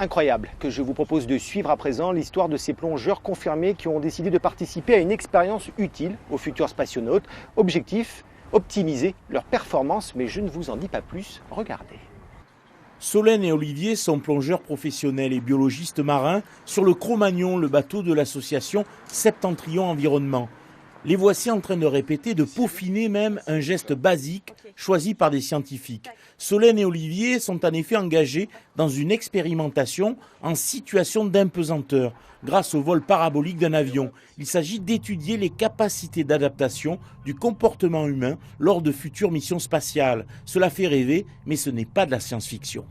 incroyable que je vous propose de suivre à présent, l'histoire de ces plongeurs confirmés qui ont décidé de participer à une expérience utile aux futurs spationautes. Objectif, optimiser leur performance, mais je ne vous en dis pas plus, regardez. Solène et Olivier sont plongeurs professionnels et biologistes marins sur le Cro-Magnon, le bateau de l'association Septentrion Environnement. Les voici en train de répéter, de peaufiner même un geste basique choisi par des scientifiques. Solène et Olivier sont en effet engagés dans une expérimentation en situation d'impesanteur grâce au vol parabolique d'un avion. Il s'agit d'étudier les capacités d'adaptation du comportement humain lors de futures missions spatiales. Cela fait rêver, mais ce n'est pas de la science-fiction.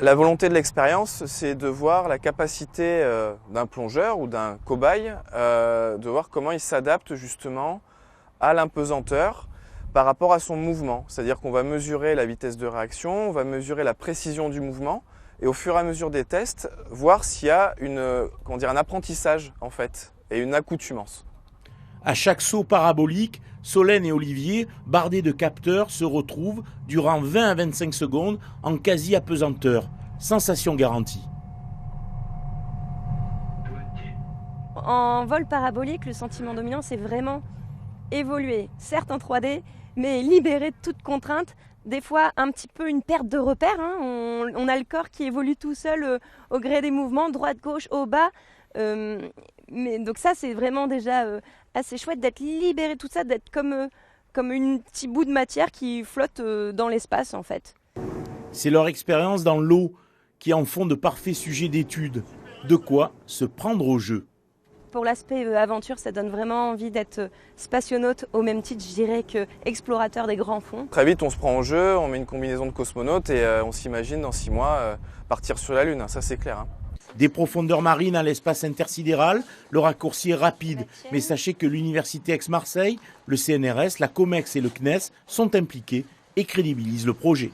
La volonté de l'expérience, c'est de voir la capacité d'un plongeur ou d'un cobaye, de voir comment il s'adapte justement à l'impesanteur par rapport à son mouvement. C'est-à-dire qu'on va mesurer la vitesse de réaction, on va mesurer la précision du mouvement et au fur et à mesure des tests, voir s'il y a un apprentissage en fait et une accoutumance. À chaque saut parabolique, Solène et Olivier, bardés de capteurs, se retrouvent durant 20 à 25 secondes en quasi-apesanteur. Sensation garantie. En vol parabolique, le sentiment dominant, c'est vraiment évoluer. Certes en 3D, mais libérer de toute contrainte. Des fois, un petit peu une perte de repère. On a le corps qui évolue tout seul au gré des mouvements, droite, gauche, haut, bas. Mais donc ça, c'est vraiment déjà assez chouette d'être libéré de tout ça, d'être comme un petit bout de matière qui flotte dans l'espace en fait. C'est leur expérience dans l'eau qui en font de parfaits sujets d'étude. De quoi se prendre au jeu. Pour l'aspect aventure, ça donne vraiment envie d'être spationaute au même titre, je dirais, qu'explorateur des grands fonds. Très vite, on se prend au jeu, on met une combinaison de cosmonaute et on s'imagine dans 6 mois partir sur la Lune, ça c'est clair. Des profondeurs marines à l'espace intersidéral, le raccourci est rapide. Mais sachez que l'Université Aix-Marseille, le CNRS, la COMEX et le CNES sont impliqués et crédibilisent le projet.